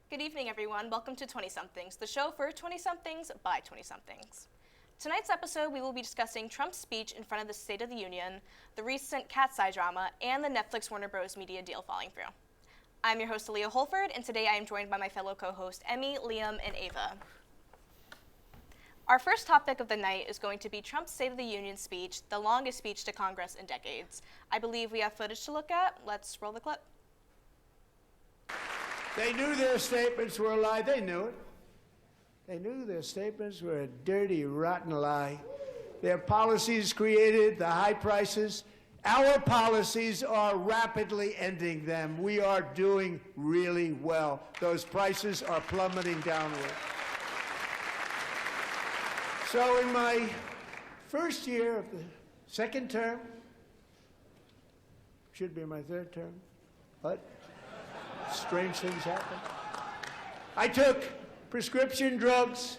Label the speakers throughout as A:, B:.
A: Good evening, everyone. Welcome to 20-somethings, the show for 20-somethings by 20-somethings. Tonight's episode, we will be discussing Trump's speech in front of the State of the Union, the recent Katseye drama, and the Netflix Warner Bros. Media deal falling through. I'm your host, Aaliyah Holford, and today I am joined by my fellow co-hosts, Emmy, Liam, and Ava. Our first topic of the night is going to be Trump's State of the Union speech, the longest speech to Congress in decades. I believe we have footage to look at. Let's roll the clip.
B: They knew their statements were a lie. They knew it. They knew their statements were a dirty, rotten lie. Their policies created the high prices. Our policies are rapidly ending them. We are doing really well. Those prices are plummeting downward. So in my first year of the second term, should be my third term, but strange things happen. I took prescription drugs,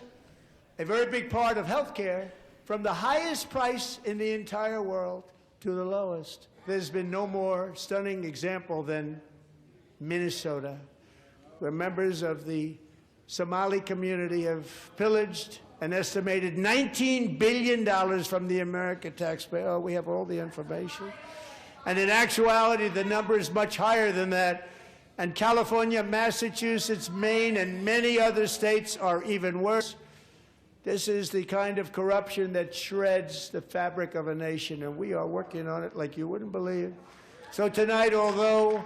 B: a very big part of healthcare, from the highest price in the entire world to the lowest. There's been no more stunning example than Minnesota, where members of the Somali community have pillaged an estimated $19 billion from the American taxpayer. Oh, we have all the information. And in actuality, the number is much higher than that. And California, Massachusetts, Maine, and many other states are even worse. This is the kind of corruption that shreds the fabric of a nation, and we are working on it like you wouldn't believe. So tonight, although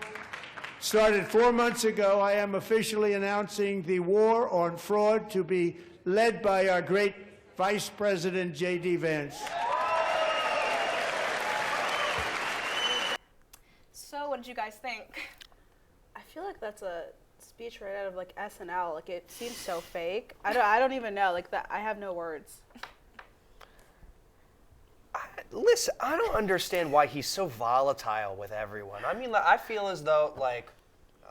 B: started 4 months ago, I am officially announcing the war on fraud to be led by our great Vice President, J.D. Vance.
A: So what did you guys think?
C: I feel like that's a speech right out of like SNL. Like it seems so fake. I don't even know. Like that, I have no words.
D: Listen, I don't understand why he's so volatile with everyone. I mean, like, I feel as though like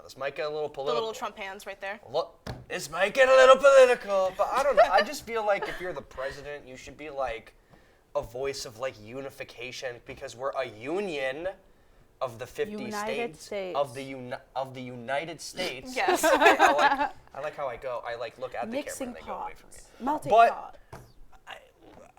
D: this might get a little
A: The
D: political.
A: little Trump hands right there.
D: Look, this might get a little political, but I don't know. I just feel like if you're the president, you should be like a voice of like unification because we're a union of the 50 states. Of the United States.
A: Yes.
D: I like how I go. I like look at the camera and they go away from me.
C: Melting
D: But
C: pot.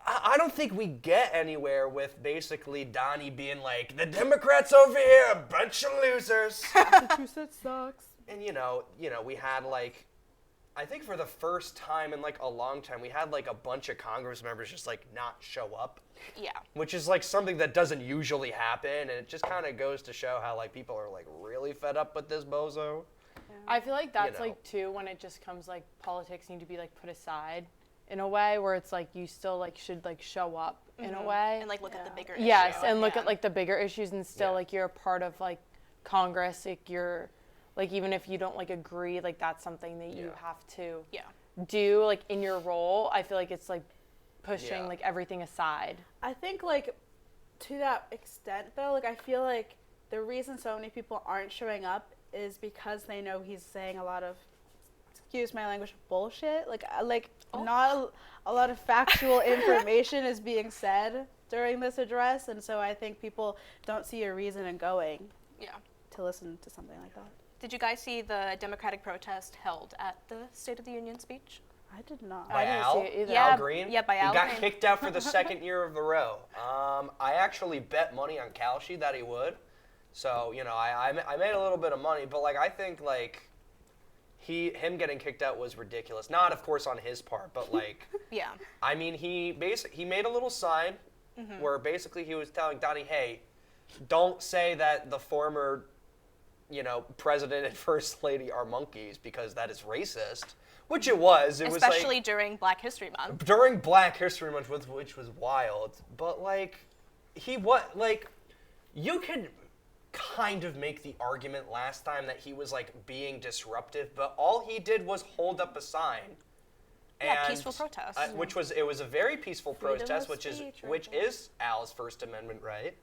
D: I don't think we get anywhere with basically Donnie being like, the Democrats over here are a bunch of losers.
C: Massachusetts sucks.
D: And you know, we had like, I think for the first time in like a long time, we had like a bunch of Congress members just like not show up.
A: Yeah.
D: Which is like something that doesn't usually happen, and it just kind of goes to show how like people are like really fed up with this bozo.
E: I feel like that's
D: know.
E: like too when it just comes like politics need to be like put aside in a way where it's like you still like should like show up in a way.
A: And like look at the bigger
E: Yes,
A: issue.
E: and look at like the bigger issues and still like you're a part of like Congress, like you're like even if you don't like agree, like that's something that you have to do like in your role. I feel like it's like pushing like everything aside.
C: I think like to that extent though, like I feel like the reason so many people aren't showing up is because they know he's saying a lot of, excuse my language, bullshit. Not a lot of factual information is being said during this address, and so I think people don't see a reason in going to listen to something like that.
A: Did you guys see the Democratic protest held at the State of the Union speech?
C: I did not.
D: By
E: I didn't
D: Al?
E: see it either.
A: Yeah,
D: Al Green?
A: yeah, by Al
D: He got
A: Green.
D: kicked out for the second year of the row. I actually bet money on Kalshi that he would. So, you know, I made a little bit of money, but like I think like him getting kicked out was ridiculous. Not of course on his part, but like I mean he made a little sign where basically he was telling Donnie, hey, don't say that the former, you know, president and first lady are monkeys because that is racist. Which it was.
A: Especially
D: like,
A: during Black History Month.
D: During Black History Month, which was wild. But, like, you could kind of make the argument last time that he was, like, being disruptive, but all he did was hold up a sign.
A: Yeah, peaceful protest.
D: It was a very peaceful protest,
C: of speech,
D: which
C: right?
D: is Al's First Amendment right.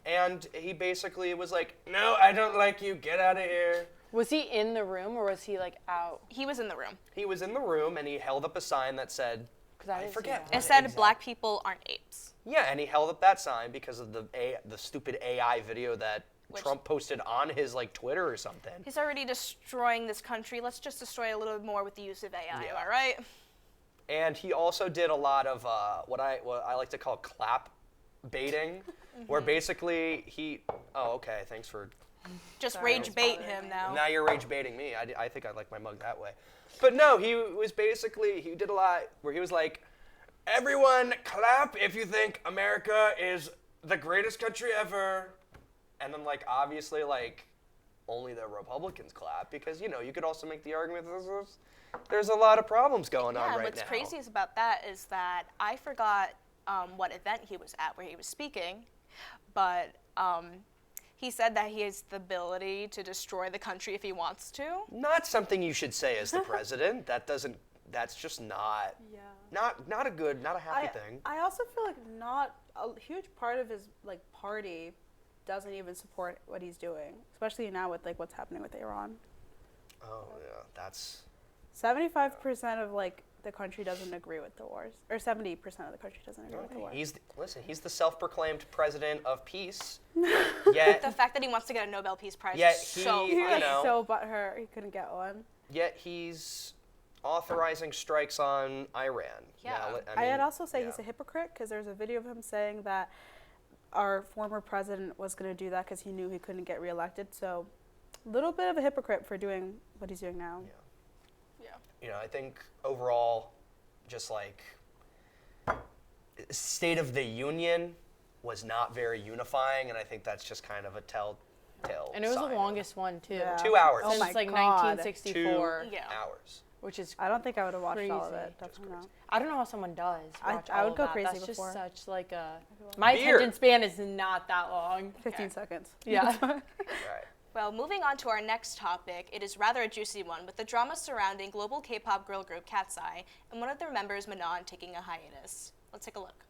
D: And he basically was like, no, I don't like you, get out of here.
E: Was he in the room or was he like out?
A: He was in the room.
D: He was in the room and he held up a sign that said,
E: I didn't
D: forget.
E: see that.
A: It said Black people aren't apes.
D: Yeah, and he held up that sign because of the stupid AI video that Trump posted on his like Twitter or something.
A: He's already destroying this country. Let's just destroy it a little more with the use of AI.
D: Yeah.
A: Am I right?
D: And he also did a lot of what I like to call clap baiting, where basically he. Oh, okay. Thanks for.
A: Just
C: Sorry,
A: rage
C: it's
A: bait
C: bothering
A: him
C: me.
A: now.
D: Now you're rage baiting me. I think I like my mug that way. But no, he did a lot where he was like, everyone clap if you think America is the greatest country ever. And then like obviously like only the Republicans clap because you could also make the argument that there's a lot of problems going on
A: Yeah,
D: right
A: what's
D: now.
A: crazy about that is that I forgot what event he was at where he was speaking, but he said that he has the ability to destroy the country if he wants to.
D: Not something you should say as the president. That's just not not a happy thing.
C: I also feel like not a huge part of his like party doesn't even support what he's doing, especially now with like what's happening with Iran.
D: Oh yeah, that's
C: 75% of like the country doesn't agree with the wars, or 70% of the country doesn't agree with the wars.
D: He's the self-proclaimed president of peace. Yet
A: The fact that he wants to get a Nobel Peace Prize
D: Yeah,
A: is so
D: he-
C: He
A: funny.
C: was so butthurt he couldn't get one.
D: yet he's authorizing strikes on Iran.
A: Yeah.
D: Now,
C: I'd also say
D: yeah.
C: he's a hypocrite because there's a video of him saying that our former president was going to do that because he knew he couldn't get reelected. So, a little bit of a hypocrite for doing what he's doing now.
D: Yeah.
A: Yeah.
D: I think overall, just like State of the Union was not very unifying, and I think that's just kind of a telltale.
E: And it was
D: sign.
E: the longest one too.
C: Yeah.
D: 2 hours.
C: Oh
E: Since
C: my
E: like
C: God.
E: 1964,
D: 2
A: Yeah.
D: hours.
E: which is
C: I don't think I would have watched all of
E: Crazy.
C: it. Definitely not.
E: I don't know how someone does.
C: I
E: Watch
C: would
E: all of
C: go
E: that.
C: crazy
E: That's
C: before.
E: just such like a. My
D: Beer.
E: attention span is not that long.
C: 15 seconds.
E: Yeah.
D: Right.
A: Well, moving on to our next topic, it is rather a juicy one, with the drama surrounding global K-pop girl group Katseye and one of their members, Manon, taking a hiatus. Let's take a look.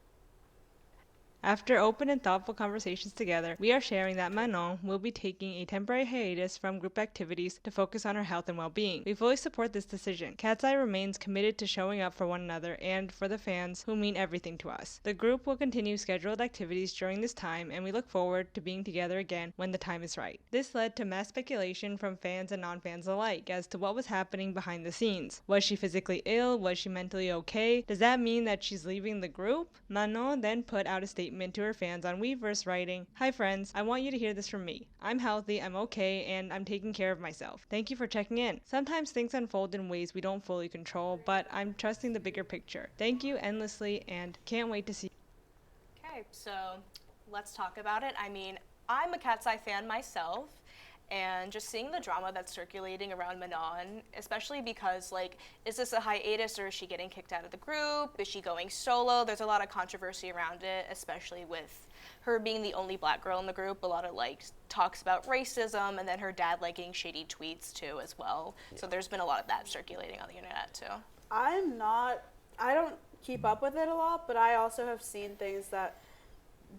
F: After open and thoughtful conversations together, we are sharing that Manon will be taking a temporary hiatus from group activities to focus on her health and well-being. We fully support this decision. Katseye remains committed to showing up for one another and for the fans who mean everything to us. The group will continue scheduled activities during this time, and we look forward to being together again when the time is right. This led to mass speculation from fans and non-fans alike as to what was happening behind the scenes. Was she physically ill? Was she mentally okay? Does that mean that she's leaving the group? Manon then put out a statement to her fans on Weverse writing, "Hi friends, I want you to hear this from me. I'm healthy, I'm okay, and I'm taking care of myself. Thank you for checking in. Sometimes things unfold in ways we don't fully control, but I'm trusting the bigger picture. Thank you endlessly and can't wait to see."
A: Okay, so let's talk about it. I mean, I'm a Katseye fan myself, and just seeing the drama that's circulating around Manon, especially because, like, is this a hiatus or is she getting kicked out of the group? Is she going solo? There's a lot of controversy around it, especially with her being the only black girl in the group. A lot of, like, talks about racism, and then her dad liking shady tweets, too, as well. Yeah. So there's been a lot of that circulating on the internet, too.
C: I don't keep up with it a lot, but I also have seen things that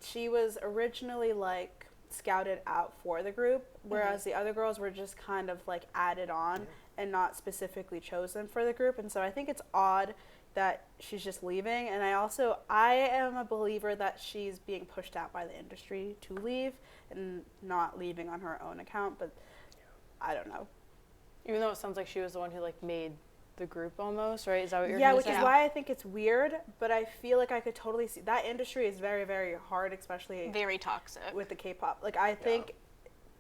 C: she was originally, like, scouted out for the group, whereas the other girls were just kind of like added on and not specifically chosen for the group. And so I think it's odd that she's just leaving. And I am a believer that she's being pushed out by the industry to leave and not leaving on her own account, but I don't know.
E: Even though it sounds like she was the one who like made the group almost, right? Is that what you're
C: Yeah,
E: gonna
C: which
E: say?
C: is why I think it's weird, but I feel like I could totally see that industry is very, very hard, especially
A: very toxic
C: with the K-pop. Like I think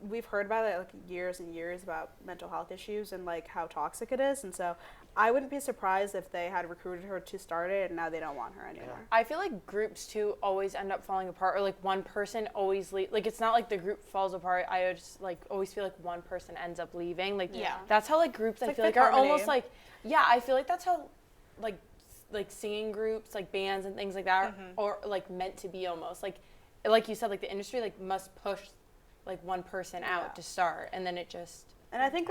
C: we've heard about it like years and years about mental health issues and like how toxic it is, and so I wouldn't be surprised if they had recruited her to start it and now they don't want her anymore.
E: I feel like groups too always end up falling apart, or like one person always like it's not like the group falls apart. I just like always feel like one person ends up leaving. Like that's how like groups I feel like are almost like I feel like that's how like singing groups, like bands and things like that are like meant to be almost. Like you said, like the industry like must push like one person out to start, and then it just
C: And I think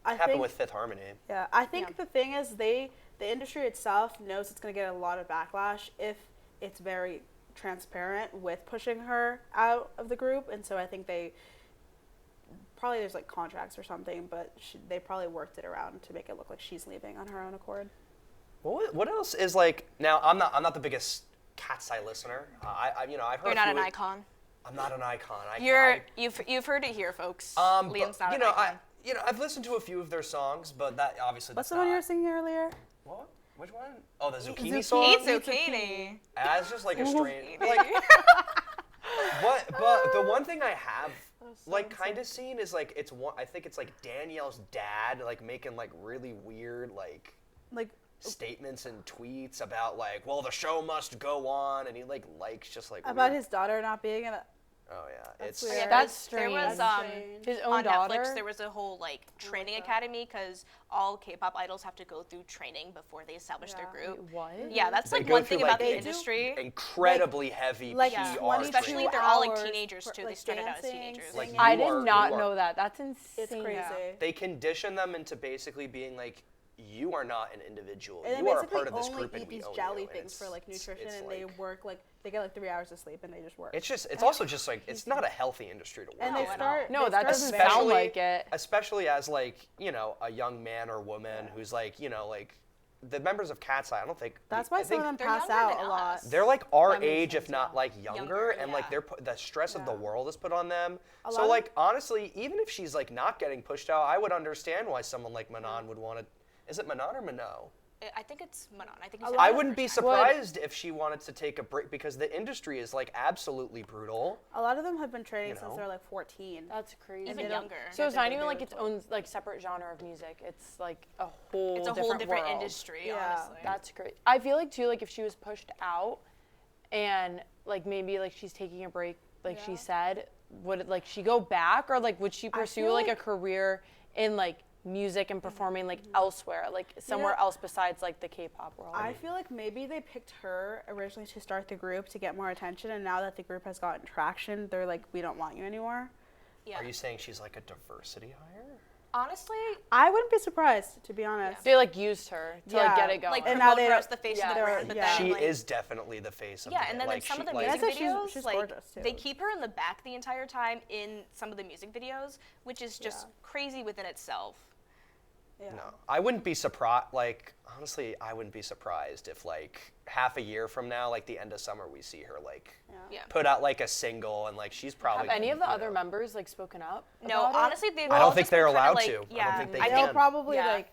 D: happened with Fifth Harmony.
C: Yeah, I think the thing is the industry itself knows it's going to get a lot of backlash if it's very transparent with pushing her out of the group, and so I think there's like contracts or something, but they probably worked it around to make it look like she's leaving on her own accord.
D: What else is like? Now I'm not the biggest Katseye listener. I've heard.
A: You're not an icon.
D: I'm not an icon.
A: You've heard it here, folks.
D: But,
A: Liam's not
D: you
A: an
D: know,
A: icon.
D: I've listened to a few of their songs, but that obviously.
C: What's
D: that's
C: the one you
D: not-
C: were singing earlier?
D: What? Which one? Oh, the zucchini
C: Zucchini.
D: song.
A: Eat zucchini.
D: It's just like a strange. Like, but the one thing I have like kind of seen is like it's one. I think it's like Danielle's dad like making like really weird like statements and tweets about like, well, the show must go on, and he likes just like
C: About
D: weird-
C: his daughter not being in it.
D: Oh yeah,
C: That's
D: it's
C: weird.
E: That's
A: There was
E: strange. His own
A: on
E: daughter?
A: Netflix. There was a whole like training academy because all K-pop idols have to go through training before they establish their
C: Yeah.
A: group.
E: What?
A: Yeah, that's
D: They
A: like
D: go
A: one
D: through,
A: thing about
D: like,
A: the
D: they do
A: industry.
D: incredibly heavy
C: Like
A: Yeah.
D: PR.
C: 22
A: Especially
D: training.
A: they're all like
C: hours
A: teenagers
C: for,
A: too.
C: like,
A: They started out as
C: dancing,
A: teenagers.
D: Like,
C: singing.
E: I
D: You
E: did
D: are-
E: not
D: you are-
E: know that. That's insane.
C: It's crazy.
D: They condition them into basically being like, you are not an individual.
C: And they
D: You are a
C: basically
D: part of this
C: only
D: group,
C: eat
D: and we
C: these
D: own
C: jelly
D: you. And
C: things for like nutrition,
D: it's
C: and
D: like-
C: they work like they get like 3 hours of sleep and they just work.
D: It's also just like it's not a healthy industry to work
C: and
D: in.
C: they start.
E: No,
C: they
E: that
C: start
E: doesn't
C: very-
E: sound like it.
D: Especially as like a young man or woman who's like like the members of Katseye. I don't think
C: That's
D: I
C: why some
D: think
C: of them
A: they're
C: pass
A: younger
C: out
A: than
C: a lot.
A: us.
D: they're like our
E: That makes
D: age, if
E: sense,
D: not
E: yeah.
D: like younger,
A: Younger,
D: and like
A: yeah.
D: the stress of the
C: Yeah.
D: world is put on them.
C: A
D: So
C: lot of-
D: like honestly, even if she's like not getting pushed out, I would understand why someone like Manon would want to. Is it Manon or Minot?
A: I think it's Manon. I think
C: A
A: you said
C: lot
D: I
A: it
D: wouldn't be
A: first time.
D: surprised if she wanted to take a break because the industry is like absolutely brutal.
C: A lot of them have been training
D: You
C: since
D: know?
C: they're like 14.
E: That's crazy.
A: Even
C: they don't-
A: younger.
E: So it's
C: Yeah,
E: not
C: they
E: even
C: do
E: like
C: it
E: its
C: too.
E: own like separate genre of music. It's like a whole
A: It's a whole different
E: world.
A: industry,
C: Yeah.
A: honestly.
E: That's great. I feel like too, like if she was pushed out, and like maybe like she's taking a break, like she
C: Yeah.
E: said, would it, like she go back, or like would she pursue
C: feel
E: like a
C: like-
E: career in like music and performing like elsewhere, like somewhere else besides like the K-pop world?
C: I feel like maybe they picked her originally to start the group to get more attention, and now that the group has gotten traction, they're like, we don't want you anymore.
A: Yeah.
D: Are you saying she's like a diversity hire?
A: Honestly,
C: I wouldn't be surprised, to be honest.
E: They like used her to like get it going.
A: like
C: And
A: promote
C: now they
A: her
C: don't-
A: as the face
E: Yeah.
A: of the brand, but
C: Yeah.
A: then
D: She
A: like,
D: is definitely the face of
A: Yeah,
D: the
A: and then
D: like,
A: in some of the
D: like,
A: music
C: That's why
A: videos,
C: she's
A: like
C: gorgeous, too.
A: they keep her in the back the entire time in some of the music videos, which is just crazy within itself.
C: Yeah.
D: No, I wouldn't be surprised. Like honestly, I wouldn't be surprised if like half a year from now, like the end of summer, we see her like
A: Yeah.
D: put out like a single, and like she's probably.
E: Have any of the
D: you
E: other
D: know.
E: members like spoken up?
A: No,
E: about it?
A: honestly, they've
D: I
A: all
D: don't think
A: just been
D: they're
A: kinda,
D: allowed
A: like,
D: to. I don't
A: Yeah,
D: think they
A: I
D: can.
C: They'll probably
E: Yeah.
C: like.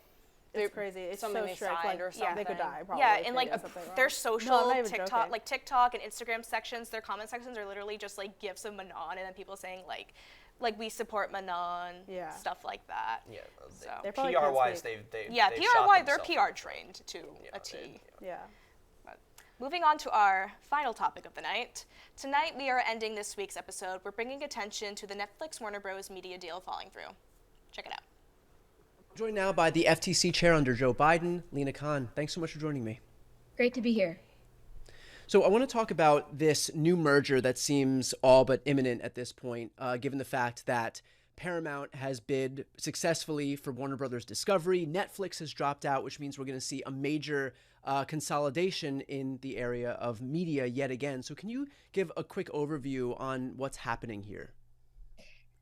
E: They're-
C: It's crazy. It's
E: something
C: so
E: they
C: strict.
E: signed
C: Like,
E: or
C: they
E: something.
C: could die. Probably.
A: Yeah,
C: if
A: and
C: they
A: like
C: did something wrong.
A: their
C: No,
A: social
C: I'm not even
A: TikTok,
C: joking.
A: like TikTok and Instagram sections, their comment sections are literally just like gifs of Manon, and then people saying like we support Manon,
C: Yeah.
A: stuff like that.
D: Yeah,
A: So-
C: They probably
D: PR
C: can't
D: wise,
C: sleep.
D: they've
A: Yeah,
D: they've
A: PR
D: shot
A: wise, they're
D: themselves.
A: PR trained to a
D: Yeah,
A: T.
C: Yeah.
A: Moving on to our final topic of the night. Tonight we are ending this week's episode. We're bringing attention to the Netflix Warner Bros. Media deal falling through. Check it out.
G: Joined now by the FTC chair under Joe Biden, Lena Khan. Thanks so much for joining me.
H: Great to be here.
G: So I want to talk about this new merger that seems all but imminent at this point, given the fact that Paramount has bid successfully for Warner Brothers Discovery. Netflix has dropped out, which means we're going to see a major consolidation in the area of media yet again. So can you give a quick overview on what's happening here?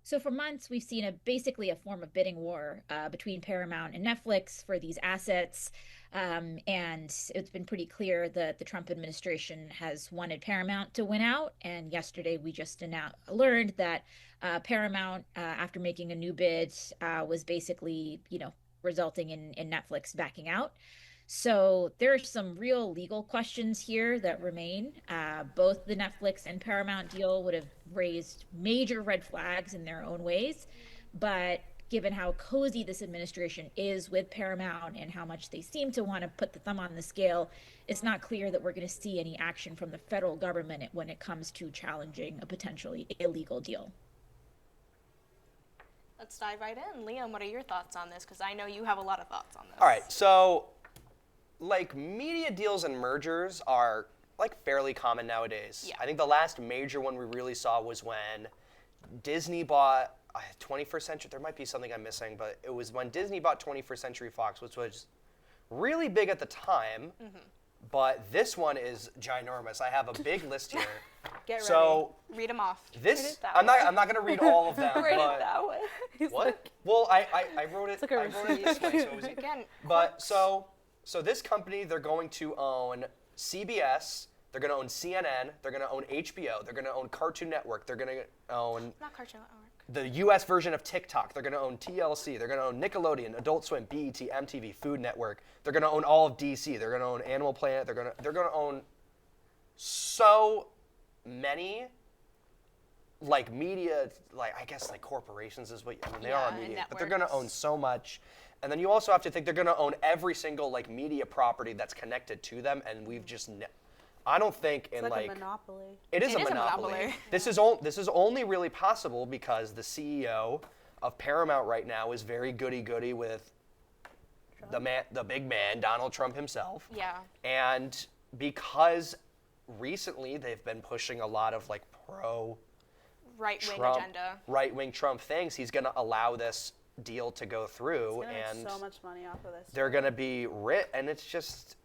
H: So for months, we've seen basically a form of bidding war between Paramount and Netflix for these assets. And it's been pretty clear that the Trump administration has wanted Paramount to win out. And yesterday, we just learned that Paramount, after making a new bid, was basically, resulting in Netflix backing out. So there are some real legal questions here that remain. Both the Netflix and Paramount deal would have raised major red flags in their own ways. But given how cozy this administration is with Paramount and how much they seem to want to put the thumb on the scale, it's not clear that we're going to see any action from the federal government when it comes to challenging a potentially illegal deal.
A: Let's dive right in. Liam, what are your thoughts on this? Because I know you have a lot of thoughts on this.
D: All right, so like media deals and mergers are like fairly common nowadays.
A: Yeah.
D: I think the last major one we really saw was when Disney bought 21st Century. There might be something I'm missing, but it was when Disney bought 21st Century Fox, which was really big at the time.
A: Mm-hmm.
D: But this one is ginormous. I have a big list here.
C: Get
D: So
A: Read them off.
D: this,
E: that
D: I'm not gonna read all of them.
E: Read
D: but
E: it that way.
D: what? Well, I wrote it.
C: like a
D: I wrote it this way, so it was
A: Again,
D: but so this company, they're going to own CBS, They're going to own CNN. They're going to own HBO. They're going to own Cartoon Network. They're going to own
A: Not Cartoon Network.
D: the U.S. version of TikTok. They're going to own TLC. They're going to own Nickelodeon, Adult Swim, BET, MTV, Food Network. They're going to own all of DC. They're going to own Animal Planet. They're going to own so many like media, like I guess like corporations is what I mean, they are media, but they're going to own so much. And then you also have to think they're going to own every single like media property that's connected to them, and we've just I don't think
C: It's
D: in
C: like a monopoly.
D: It is a monopoly. This is only really possible because the CEO of Paramount right now is very goody-goody with the big man, Donald Trump himself.
A: Yeah.
D: And because recently they've been pushing a lot of like right-wing Trump things, he's going to allow this deal to go through, and
C: so much money off of this.
D: they're going to be rich, and it's just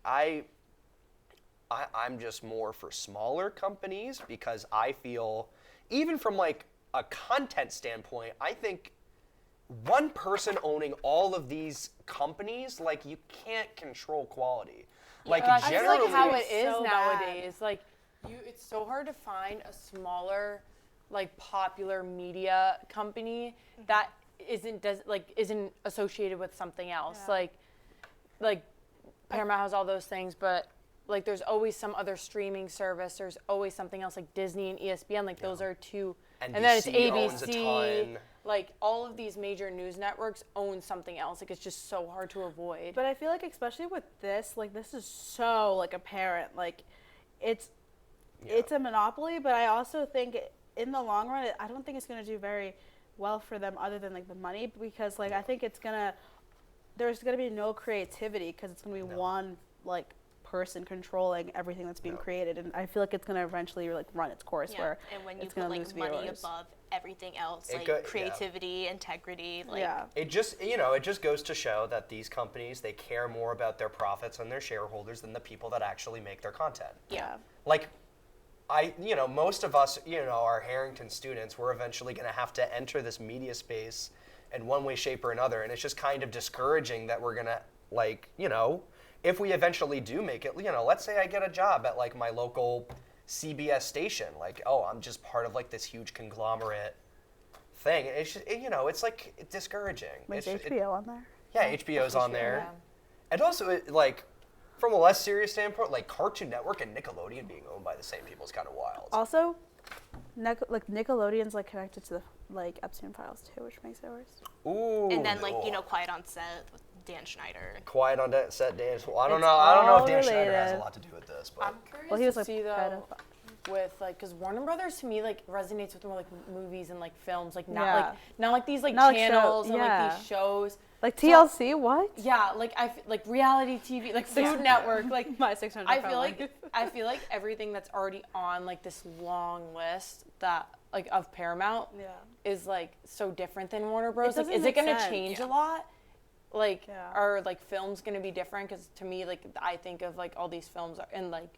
D: I'm just more for smaller companies because I feel, even from like a content standpoint, I think one person owning all of these companies, like you can't control quality. Like
E: that's
D: generally,
E: like how it is
C: so
E: nowadays. Like it's so hard to find a smaller, like popular media company that isn't associated with something else.
C: Yeah.
E: Like Paramount has all those things, but like there's always some other streaming service. There's always something else like Disney and ESPN. Like those are two, and then it's
D: NBC owns a
E: ABC.
D: ton.
E: Like all of these major news networks own something else. Like it's just so hard to avoid.
C: But I feel like especially with this, like this is so like apparent. Like it's a monopoly, but I also think in the long run, I don't think it's going to do very well for them other than like the money, because like I think there's going to be no creativity because it's going to be one like person controlling everything that's being created, and I feel like it's going to eventually like run its course where
A: and when you
C: it's
A: put
C: going to
A: like
C: lose
A: money
C: viewers.
A: above everything else, creativity, integrity,
D: It just goes to show that these companies, they care more about their profits and their shareholders than the people that actually make their content.
C: Yeah.
D: Like most of us, our Harrington students, we're eventually going to have to enter this media space in one way, shape, or another, and it's just kind of discouraging that we're going to, if we eventually do make it, let's say I get a job at like my local CBS station, like, I'm just part of like this huge conglomerate thing. It's just, it's like it's discouraging.
C: Is HBO on there?
D: Yeah, HBO's on there. And also, from a less serious standpoint, like Cartoon Network and Nickelodeon being owned by the same people is kind of wild.
C: Also, Nickelodeon's like connected to the like Epstein files too, which makes it worse.
D: Ooh.
A: and then Quiet on Set with Dan Schneider.
D: Quiet on Set Dan. Well, I don't
C: It's
D: know. I don't know if
C: all
D: Dan Schneider has a
C: related.
D: lot to do with this, but
E: I'm curious
C: Well, he was
E: to
C: like
E: see though
C: pedophile.
E: with like because Warner Brothers to me like resonates with more like movies and like films, like
C: Yeah.
E: not like these like
C: Not like show-
E: channels and
C: yeah.
E: like these shows.
C: Like TLC, what?
E: Yeah, like like reality TV, like Food Network, like
C: My 600.
E: I feel like everything that's already on like this long list that like of Paramount is like so different than Warner Bros. Like,
C: doesn't
E: is it
C: make
E: gonna
C: sense.
E: change a lot? Like,
C: Yeah.
E: are like films gonna be different? Because to me, like I think of like all these films and like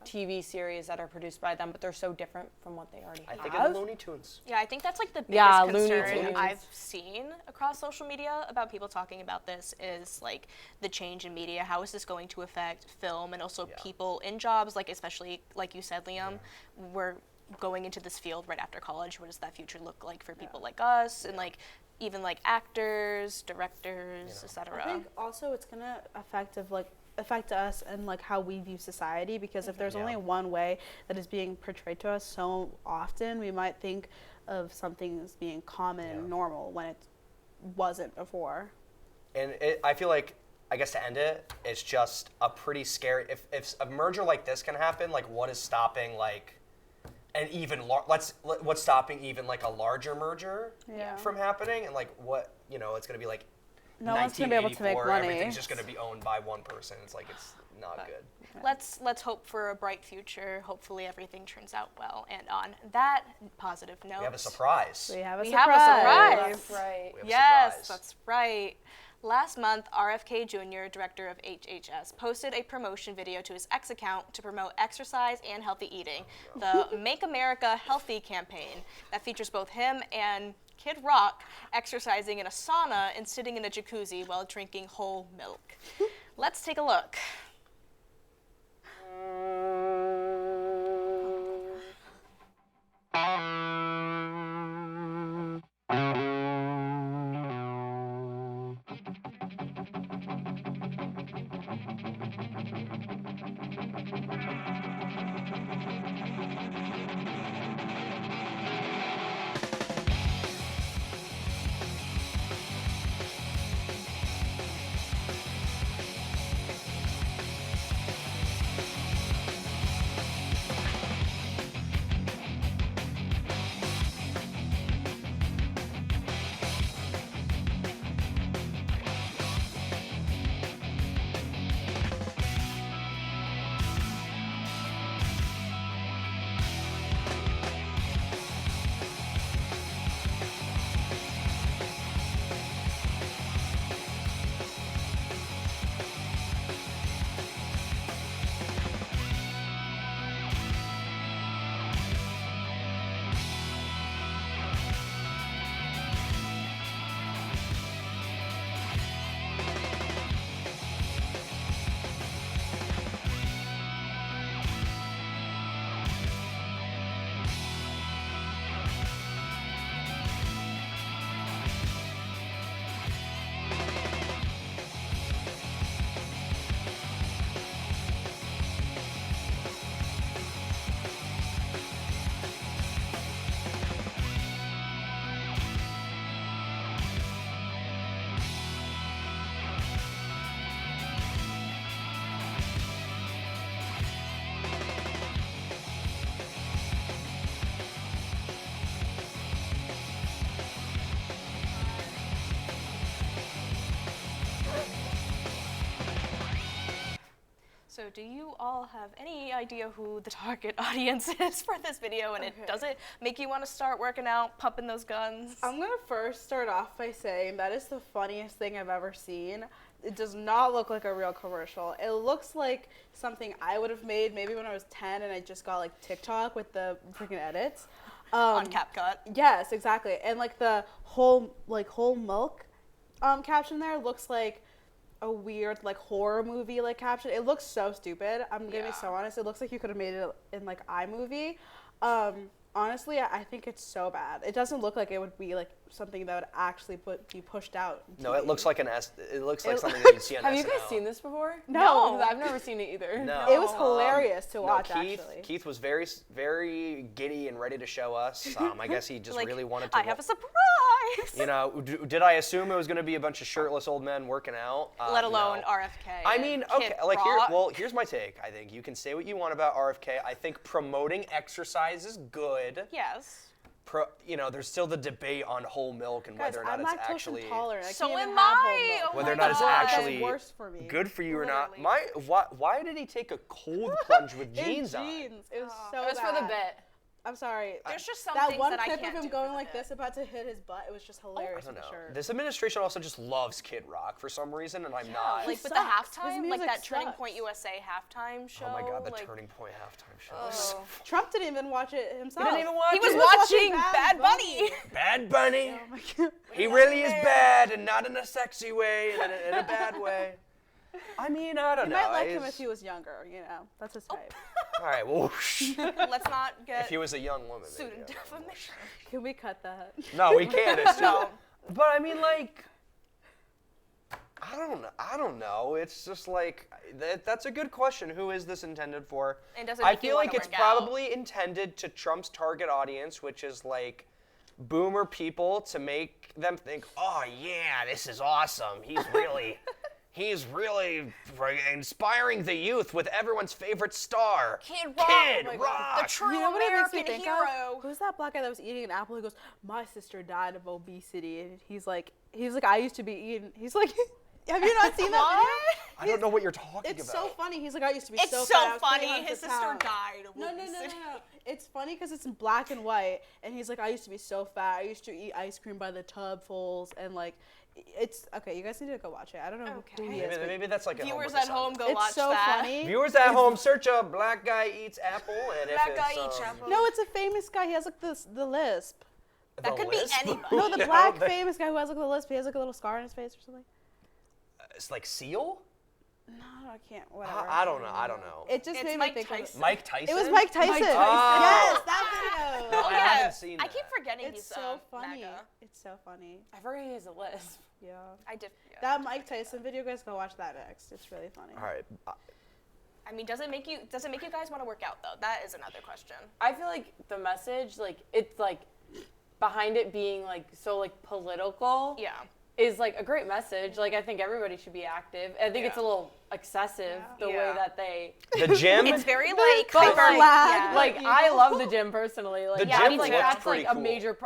E: TV series that are produced by them, but they're so different from what they already
D: I
E: have.
D: think of the Looney Tunes.
A: Yeah, I think that's like the biggest
E: Yeah, Looney
A: concern
E: Tunes.
A: I've seen across social media about people talking about this is like the change in media. How is this going to affect film and also people in jobs, like especially like you said, Liam, we're going into this field right after college. What does that future look like for people like us and like even like actors, directors, etc.
C: I think also it's gonna affect us and like how we view society, because if there's only one way that is being portrayed to us so often, we might think of something as being common and normal when it wasn't before.
D: And I feel like, I guess to end it, it's just a pretty scary. If a merger like this can happen, like what is stopping like an even what's stopping even like a larger merger from happening, and like what it's gonna be like.
C: No one's gonna be able to make money.
D: Everything's just gonna be owned by one person. It's like it's not good.
A: Let's hope for a bright future. Hopefully everything turns out well. And on that positive note,
D: We have a surprise.
C: We have a
A: We
C: surprise.
A: have a surprise.
E: That's right.
D: We have a
A: Yes,
D: surprise.
A: that's right. Last month, RFK Jr., director of HHS, posted a promotion video to his X account to promote exercise and healthy eating, the Make America Healthy campaign that features both him and Kid Rock exercising in a sauna and sitting in a jacuzzi while drinking whole milk. Let's take a look. So do you all have any idea who the target audience is for this video? And does it make you want to start working out, pumping those guns?
C: I'm going to first start off by saying that is the funniest thing I've ever seen. It does not look like a real commercial. It looks like something I would have made maybe when I was 10 and I just got like TikTok with the freaking edits.
A: On CapCut.
C: Yes, exactly. And like the whole milk caption there looks like a weird like horror movie like caption. It looks so stupid. I'm gonna be so honest. It looks like you could have made it in like iMovie. Honestly, I think it's so bad. It doesn't look like it would be like something that would actually be pushed out.
D: No, it looks like it looks like something that you'd see on
E: Have
D: SNL.
E: you guys seen this before?
C: No.
E: Because I've never seen it either.
D: No.
C: It was hilarious to watch.
D: Keith,
C: actually,
D: Keith was very, very giddy and ready to show us. I guess he just
A: Like,
D: really wanted to.
A: I have a surprise!
D: You know, did I assume it was going to be a bunch of shirtless old men working out?
A: Let alone
D: no.
A: RFK.
D: I mean,
A: Kid
D: okay, like
A: Rock.
D: here's my take. I think you can say what you want about RFK. I think promoting exercise is good.
A: Yes.
D: You know, there's still the debate on whole milk and
C: guys,
D: whether or not
C: I'm
D: it's
C: lactose
D: actually
C: intolerant. I
A: So
C: can't even
A: am
C: have
A: I.
C: whole milk.
A: Oh
D: whether or
A: my
D: not it's
A: God.
D: actually
C: That's worse for me.
D: good for you or not.
A: Literally.
D: Why did he take a cold plunge with jeans on?
C: Jeans. It was so
E: It was for the bit.
C: I'm sorry.
A: There's just some
C: That
A: things
C: one
A: that I
C: clip
A: can't
C: of him
A: do for
C: going
A: the
C: like
A: bit.
C: this, about to hit his butt, it was just hilarious
D: I don't
C: for
D: know.
C: sure.
D: This administration also just loves Kid Rock for some reason, and I'm not.
A: Like with
C: sucks.
A: the
C: His
A: halftime, like
C: music
A: that Turning
C: sucks.
A: Point USA halftime show.
D: Oh my God, the
A: like,
D: Turning Point halftime show.
A: Oh.
C: Trump didn't even watch it himself.
D: He didn't even watch
A: He was
D: it.
A: watching
C: Bad
A: Bad Bunny.
D: Bad Bunny.
C: Oh my God.
D: He really is bad, and not in a sexy way, and in a bad way. I mean, I don't
C: You
D: know.
C: might like him if he was younger, you know. That's his type.
D: All right, well, whoosh.
A: Let's not get
D: If he was a young woman.
A: sued
D: maybe,
A: and
D: I don't know.
A: defamation.
C: Can we cut that?
D: No, we can't. It's
A: No.
D: But I mean, like, I don't know. It's just like that's a good question. Who is this intended for?
A: And does it
D: I
A: make you
D: feel like
A: wanna
D: it's
A: work out?
D: probably intended to Trump's target audience, which is like boomer people, to make them think, oh yeah, this is awesome. He's really inspiring the youth with everyone's favorite star.
A: Kid Rock.
D: Kid
A: Oh my God.
D: Rock.
A: The true
C: You know what it makes
A: American
C: me think
A: hero.
C: of? Who's that black guy that was eating an apple? He goes, "My sister died of obesity," and he's like, I used to be eating. He's like, have you not seen that video?
D: I don't know what you're talking
C: It's
D: about.
C: so funny. He's like, I used to be
A: It's
C: so
A: so
C: fat. I was
A: funny.
C: 300
A: His sister
C: pounds."
A: died of
C: No.
A: obesity.
C: It's funny because it's in black and white, and he's like, I used to be so fat. I used to eat ice cream by the tubfuls, and like, it's okay. You guys need to go watch it. I don't know who he is. but
D: Maybe that's like a
A: Viewers
D: homework
A: at home,
D: assignment.
A: go watch
C: It's so
A: that.
C: funny.
D: Viewers at home, search up "black guy eats apple" and
A: Black
D: if
A: guy
D: it's,
A: eats apple.
C: No, it's a famous guy. He has like the lisp.
A: That could be anybody.
C: No, the
D: You know,
C: black famous guy who has like the lisp. He has like a little scar on his face or something.
D: It's like Seal.
C: No, I can't. Whatever.
D: I don't know.
C: It just
A: It's
C: made
A: Mike
C: me think
A: Tyson.
D: Mike Tyson.
C: It was Mike Tyson.
A: Tyson.
C: Yes, that video.
D: No, I haven't seen
A: I
D: that.
A: keep forgetting
C: It's
A: he's
C: so funny.
A: MAGA.
C: It's so funny.
E: I forget he has a lisp.
C: Yeah.
A: I did. Yeah.
C: That Mike Tyson video, guys, go watch that next. It's really funny.
D: All right.
A: I mean, does it make you guys want to work out though? That is another question.
E: I feel like the message, like it's like behind it being like so like political.
A: Yeah.
E: Is like a great message. Like I think everybody should be active. I think it's a little excessive the way
A: Yeah.
E: that they.
D: The gym.
A: It's very like
E: But,
A: hyper.
E: like,
A: Yeah.
E: Like I love the gym personally. Like
D: The
E: that's
D: gym
E: like
D: looks
E: that's
D: pretty
E: like a
D: cool.
E: major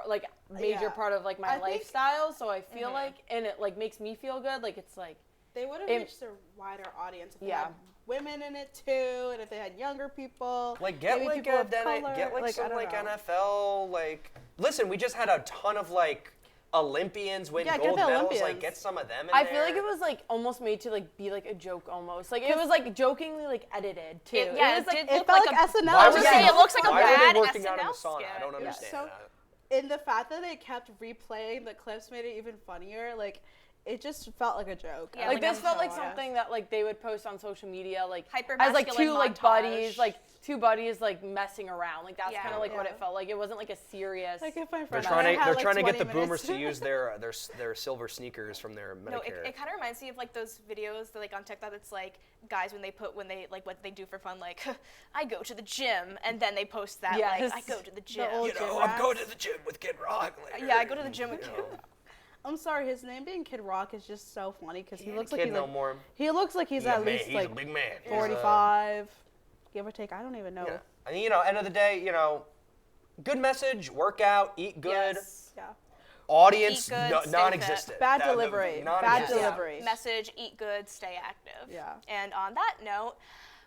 C: Yeah.
E: part of like my
C: I think-
E: lifestyle. So I feel like and it like makes me feel good. Like it's like
C: They would have
E: It-
C: reached a wider audience if they
E: Yeah.
C: had women in it too, and if they had younger people.
D: Like get
C: maybe
D: like
C: people
D: a
C: of color.
D: get like
C: I
D: some
C: don't
D: like
C: know.
D: NFL like. Listen, we just had a ton of like Olympians win
C: Yeah, get
D: gold
C: the
D: medals. Like
C: Olympians.
D: get some of them in
E: I
D: there.
E: feel like it was like almost made to like be like a joke almost. Like it was like jokingly like edited too.
A: Yeah,
E: it was like
A: did
C: It
A: look
C: felt
A: like
C: like
A: a-
C: SNL.
D: Why
A: I
D: were
A: was
D: they-
A: gonna say, it looks like a
D: why were
A: bad
D: they working out in the
A: SNL
D: sauna? I don't
A: skit.
D: understand
C: So-
D: that.
C: And the fact that they kept replaying the clips made it even funnier. Like, it just felt like a joke.
A: Yeah,
E: like this
A: I'm
E: felt like
C: so
E: something that like they would post on social media like
A: Hyper
E: as like
A: masculine
E: two like
A: montage.
E: buddies like two buddies like messing around like that's
A: Yeah.
E: kind of like what
C: Yeah.
E: it felt like. It wasn't like a serious.
C: Like if my
D: They're
C: friend
D: trying to
C: had,
D: they're
C: like,
D: trying to get
C: 20
D: the boomers
C: minutes.
D: to use their silver sneakers from their
A: No,
D: Medicare.
A: it kind of reminds me of like those videos that like on TikTok. That's like guys when they like what they do for fun. Like I go to the gym, and then they post that
E: Yes.
A: like I go to the gym.
C: old
D: you know,
C: gym
D: I'm
C: rats.
D: going to the gym with Kid Rock later.
A: Yeah, I go to the gym with
D: you
A: Kid
D: know.
A: Rock.
C: I'm sorry, his name being Kid Rock is just so funny because he looks like
D: Kid
C: he's
D: no
C: like,
D: more.
C: he looks like he's
D: He's a
C: at
D: man.
C: least
D: He's
C: like
D: a big man. He's,
C: 45, give or take. I don't even know.
D: yeah. And you know, end of the day, you know, good message, work out, eat good.
A: Yes.
C: Yeah.
A: Eat
D: Audience
A: good,
D: no,
A: stay
D: non-existent.
C: Bad
D: That-
C: delivery. Bad
D: non-existent.
C: delivery.
A: Message: eat good, stay active.
C: Yeah.
A: And on that note,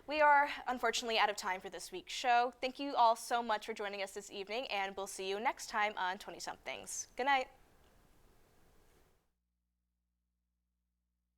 A: We are unfortunately out of time for this week's show. Thank you all so much for joining us this evening, and we'll see you next time on 20 Somethings. Good night.